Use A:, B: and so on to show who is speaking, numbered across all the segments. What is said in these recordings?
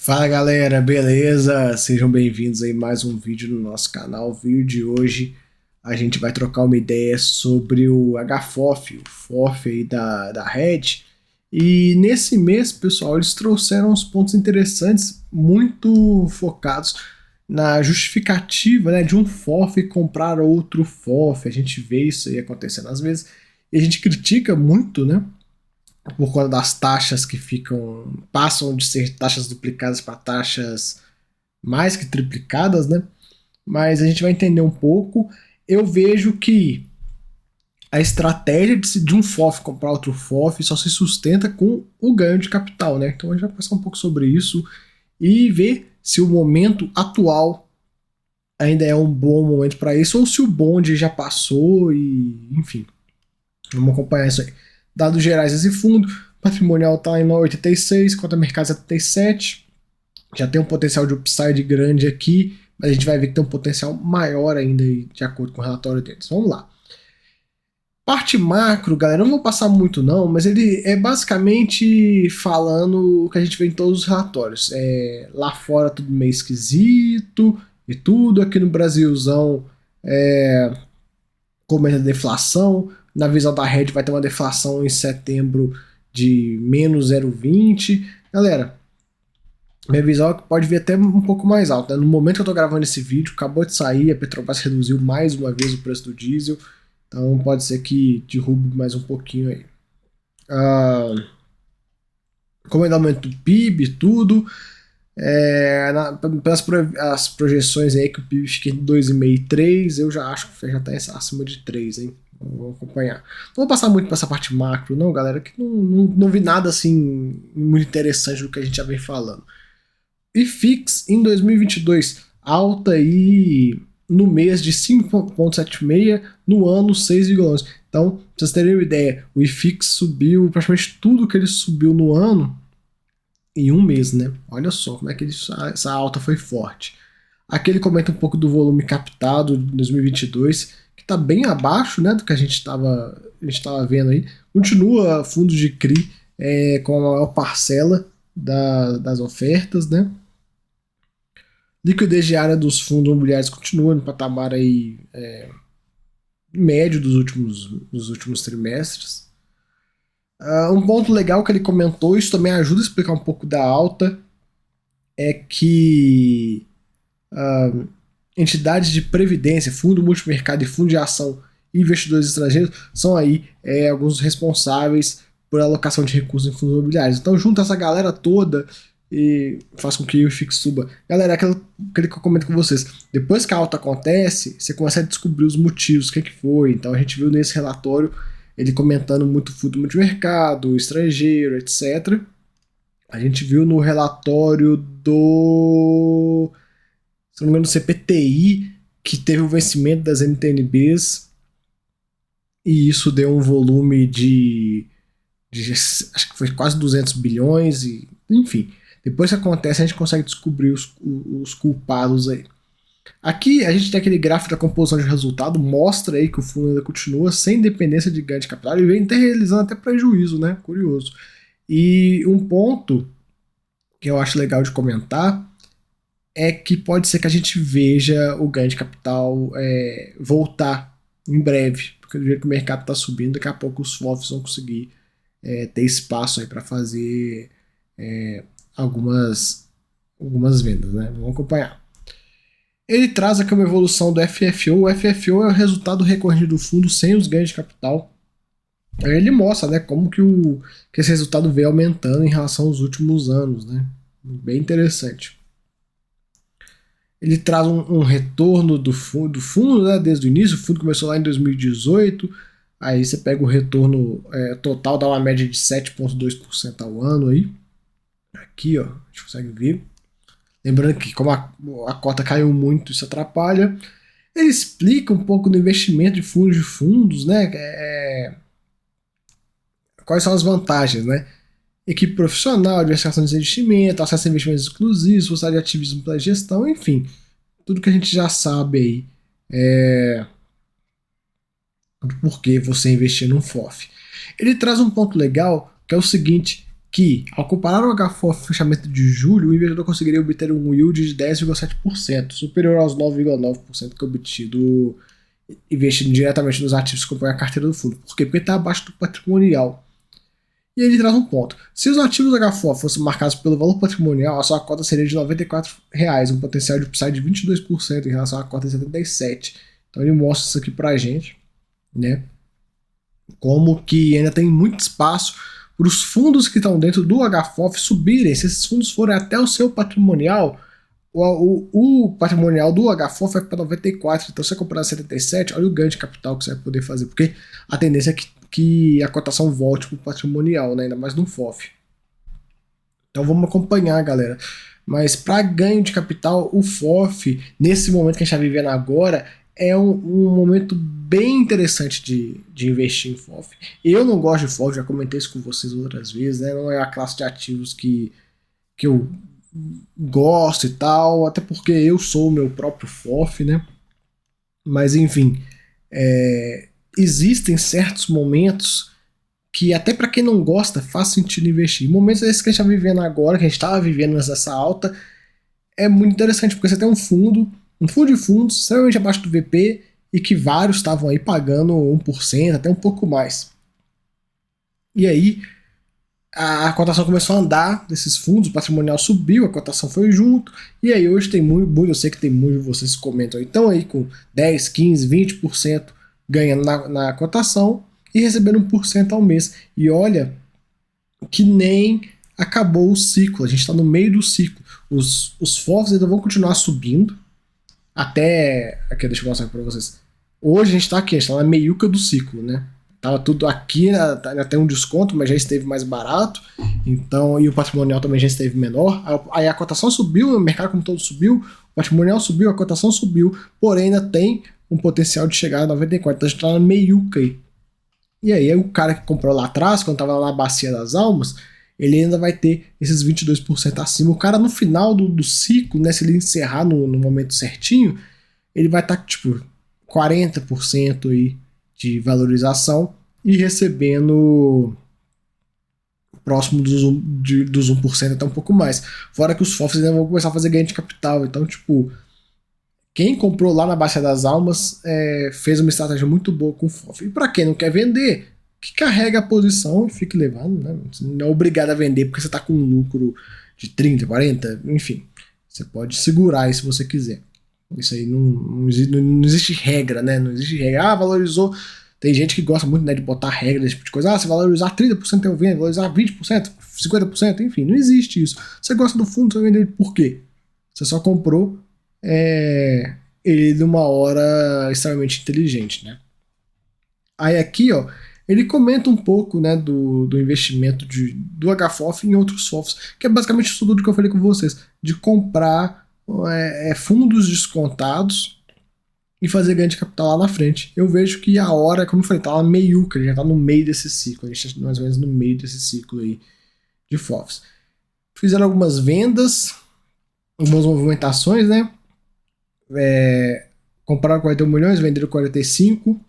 A: Fala galera, beleza? Sejam bem-vindos aí a mais um vídeo no nosso canal. O vídeo de hoje a gente vai trocar uma ideia sobre o HFOF, o FOF aí da Red. E nesse mês, pessoal, eles trouxeram uns pontos interessantes, muito focados na justificativa, né, de um FOF comprar outro FOF. A gente vê isso aí acontecendo às vezes e a gente critica muito, né? Por conta das taxas que passam de ser taxas duplicadas para taxas mais que triplicadas, né? Mas a gente vai entender um pouco. Eu vejo que a estratégia de um FOF comprar outro FOF só se sustenta com o ganho de capital, né? Então a gente vai passar um pouco sobre isso e ver se o momento atual ainda é um bom momento para isso ou se o bonde já passou e, enfim, vamos acompanhar isso aí. Dados gerais desse fundo, patrimonial está em 86, cota mercado 77, já tem um potencial de upside grande aqui, mas a gente vai ver que tem um potencial maior ainda de acordo com o relatório deles. Vamos lá. Parte macro, galera, não vou passar muito não, mas ele é basicamente falando o que a gente vê em todos os relatórios. Lá fora tudo meio esquisito e tudo, aqui no Brasilzão comenta a deflação. Na visão da Red vai ter uma deflação em setembro de menos 0,20. Galera, minha visão é que pode vir até um pouco mais alta. Né? No momento que eu estou gravando esse vídeo, acabou de sair, a Petrobras reduziu mais uma vez o preço do diesel. Então pode ser que derrube mais um pouquinho aí. Como é o aumento do PIB e tudo, pelas projeções aí que o PIB fica entre 2,5 e 3, eu já acho que já está acima de 3, hein? Vamos acompanhar. Não vou passar muito para essa parte macro, não, galera, que não vi nada assim muito interessante do que a gente já vem falando. IFIX em 2022, alta aí no mês de 5,76, no ano 6,11. Então, pra vocês terem uma ideia, o IFIX subiu praticamente tudo que ele subiu no ano em um mês, né? Olha só como é que essa alta foi forte. Aqui ele comenta um pouco do volume captado de 2022, que está bem abaixo, né, do que a gente estava vendo aí. Continua fundo de CRI com a maior parcela das ofertas, né? Liquidez diária dos fundos imobiliários continua no patamar aí, médio dos últimos trimestres. Um ponto legal que ele comentou, isso também ajuda a explicar um pouco da alta, é que entidades de previdência, fundo multimercado e fundo de ação e investidores estrangeiros são aí alguns responsáveis por alocação de recursos em fundos imobiliários. Então junta essa galera toda e faz com que o IFIX suba. Galera, aquele que eu comento com vocês, depois que a alta acontece, você começa a descobrir os motivos, o que foi. Então a gente viu nesse relatório ele comentando muito fundo multimercado, estrangeiro, etc. A gente viu no relatório se não me engano, do CPTI, que teve o vencimento das NTNBs e isso deu um volume de acho que foi quase 200 bilhões, e enfim. Depois que acontece, a gente consegue descobrir os culpados aí. Aqui a gente tem aquele gráfico da composição de resultado, mostra aí que o fundo ainda continua sem dependência de ganho de capital, e vem até realizando até prejuízo, né? Curioso. E um ponto que eu acho legal de comentar é que pode ser que a gente veja o ganho de capital voltar em breve, porque do jeito que o mercado está subindo, daqui a pouco os FOFs vão conseguir ter espaço aí para fazer algumas vendas, né? Vamos acompanhar. Ele traz aqui uma evolução do FFO. O FFO é o resultado recorrente do fundo sem os ganhos de capital. Aí ele mostra, né, como que esse resultado veio aumentando em relação aos últimos anos, né? Bem interessante. Ele traz um retorno do fundo, né, desde o início. O fundo começou lá em 2018. Aí você pega o retorno total, dá uma média de 7,2% ao ano aí. Aqui, ó, a gente consegue ver. Lembrando que como a cota caiu muito, isso atrapalha. Ele explica um pouco do investimento de fundos, né? Quais são as vantagens, né? Equipe profissional, diversificação de investimento, acesso a investimentos exclusivos, possibilidade de ativismo pela gestão, enfim. Tudo que a gente já sabe aí do porquê você investir num FOF. Ele traz um ponto legal, que é o seguinte, que, ao comparar o HFOF fechamento de julho, o investidor conseguiria obter um yield de 10,7%, superior aos 9,9% que é obtido investindo diretamente nos ativos que compõem a carteira do fundo. Por quê? Porque está abaixo do patrimonial. E ele traz um ponto. Se os ativos da HFOF fossem marcados pelo valor patrimonial, a sua cota seria de R$ 94,00, um potencial de upside de 22% em relação à cota de 77. Então ele mostra isso aqui pra gente, né? Como que ainda tem muito espaço para os fundos que estão dentro do HFOF subirem. Se esses fundos forem até o seu patrimonial, o patrimonial do HFOF vai para 94. Então, se você comprar 77, olha o ganho de capital que você vai poder fazer, porque a tendência é que a cotação volte para o patrimonial, né? Ainda mais no FOF. Então, vamos acompanhar, galera. Mas para ganho de capital, o FOF, nesse momento que a gente está vivendo agora, é um momento bem interessante de investir em FOF. Eu não gosto de FOF, já comentei isso com vocês outras vezes, né? Não é a classe de ativos que eu gosto e tal, até porque eu sou o meu próprio FOF, né? Mas enfim, existem certos momentos que até para quem não gosta faz sentido investir. Momentos esses que a gente está vivendo agora, que a gente estava vivendo nessa alta, é muito interessante, porque você tem um fundo de fundos extremamente abaixo do VP e que vários estavam aí pagando 1%, até um pouco mais. E aí a cotação começou a andar desses fundos, o patrimonial subiu, a cotação foi junto, e aí hoje tem muito, eu sei que tem muitos de vocês que comentam, então aí com 10, 15, 20% ganhando na cotação e recebendo 1% ao mês. E olha que nem acabou o ciclo, a gente está no meio do ciclo. Os FOFs ainda vão continuar subindo, até. Aqui, deixa eu mostrar para vocês. Hoje a gente está aqui, a gente está na meiuca do ciclo, né? Tava tudo aqui, ainda tem um desconto, mas já esteve mais barato. Então, e o patrimonial também já esteve menor. Aí a cotação subiu, o mercado como todo subiu, o patrimonial subiu, a cotação subiu, porém ainda tem um potencial de chegar a 94. Então a gente está na meiuca aí. E aí o cara que comprou lá atrás, quando estava lá na bacia das almas, ele ainda vai ter esses 22% acima. O cara no final do ciclo, né, se ele encerrar no momento certinho, ele vai estar tipo 40% aí de valorização e recebendo próximo dos 1%, até um pouco mais. Fora que os FOFs ainda vão começar a fazer ganho de capital. Então, tipo, quem comprou lá na Bacia das Almas fez uma estratégia muito boa com o FOF. E para quem não quer vender, que carrega a posição e fique levando, né? Você não é obrigado a vender porque você está com um lucro de 30, 40, enfim. Você pode segurar aí se você quiser. Isso aí não existe regra, né? Não existe regra. Valorizou. Tem gente que gosta muito, né, de botar regra desse tipo de coisa. Se valorizar 30% eu vendo, valorizar 20%, 50%, enfim, não existe isso. Você gosta do fundo, você vai vender por quê? Você só comprou ele numa hora extremamente inteligente, né? Aí aqui, ó, ele comenta um pouco, né, do investimento do HFOF em outros FOFs, que é basicamente isso tudo que eu falei com vocês, de comprar fundos descontados e fazer ganho de capital lá na frente. Eu vejo que a hora, como eu falei, tá lá meiuca, já tá no meio desse ciclo, a gente tá mais ou menos no meio desse ciclo aí de FOFs. Fizeram algumas vendas, algumas movimentações, né? Compraram 41 milhões, venderam 45,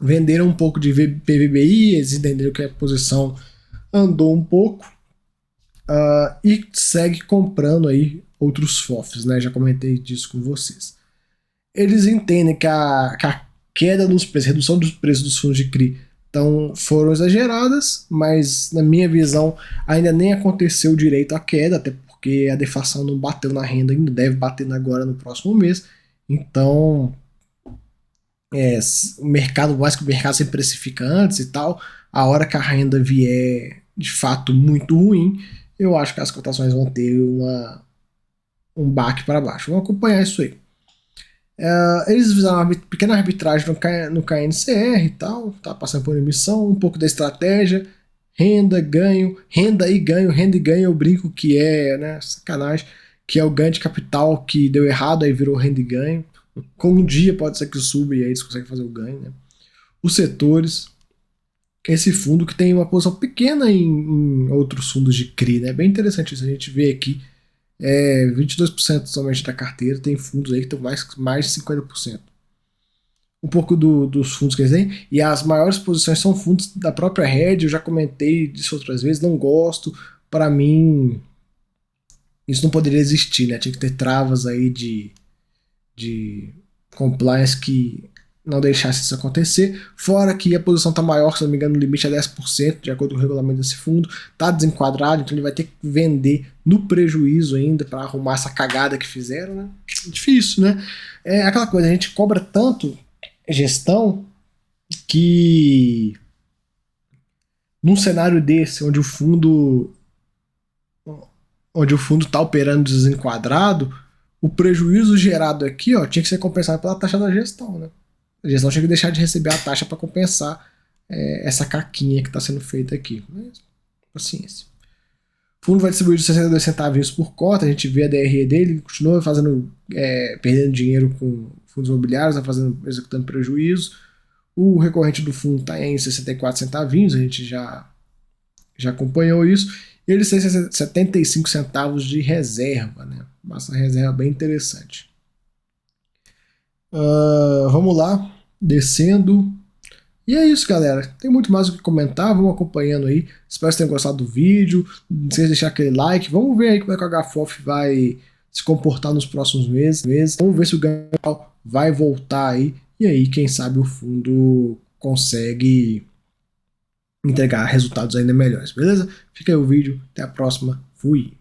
A: venderam um pouco de PVBI, eles entenderam que a posição andou um pouco, e segue comprando aí outros FOFs, né? Já comentei disso com vocês. Eles entendem que a queda nos preços, redução dos preços dos fundos de CRI foram exageradas, mas na minha visão ainda nem aconteceu direito a queda, até porque a deflação não bateu na renda ainda, deve bater agora no próximo mês. Então, o mercado, mais que o mercado se precifica antes e tal, a hora que a renda vier de fato muito ruim, eu acho que as cotações vão ter um baque para baixo. Vamos acompanhar isso aí. Eles fizeram uma pequena arbitragem no KNCR e tal, tá passando por emissão, um pouco da estratégia, renda, ganho, renda e ganho, eu brinco que né, sacanagem, que é o ganho de capital que deu errado, aí virou renda e ganho. Com um dia pode ser que suba e aí eles conseguem fazer o ganho, né? Os setores, esse fundo que tem uma posição pequena em outros fundos de CRI, né? Bem interessante isso, a gente vê aqui 22% somente da carteira, tem fundos aí que estão mais de 50%. um pouco dos fundos que eles têm, e as maiores posições são fundos da própria rede. Eu já comentei disso outras vezes, não gosto. Para mim, isso não poderia existir, né? Tinha que ter travas aí de compliance que não deixasse isso acontecer. Fora que a posição está maior, se não me engano, o limite é 10%, de acordo com o regulamento desse fundo. Está desenquadrado, então ele vai ter que vender no prejuízo ainda para arrumar essa cagada que fizeram, né? Difícil, né? É aquela coisa, a gente cobra tanto gestão que num cenário desse, onde o fundo está operando desenquadrado, o prejuízo gerado aqui, ó, tinha que ser compensado pela taxa da gestão, né? A gestão tinha que deixar de receber a taxa para compensar essa caquinha que está sendo feita aqui. Mas, paciência. O fundo vai distribuir de 62 centavos por cota, a gente vê a DRE dele, continua perdendo dinheiro com fundos imobiliários, executando prejuízo. O recorrente do fundo está em 64 centavinhos, a gente já acompanhou isso. E eles têm 75 centavos de reserva, né? Uma reserva bem interessante. Vamos lá, descendo. E é isso, galera. Tem muito mais o que comentar, vamos acompanhando aí. Espero que vocês tenham gostado do vídeo. Não esqueça de deixar aquele like. Vamos ver aí como é que o HFOF vai se comportar nos próximos meses. Vamos ver se o ganho vai voltar aí. E aí, quem sabe o fundo consegue entregar resultados ainda melhores, beleza? Fica aí o vídeo. Até a próxima. Fui!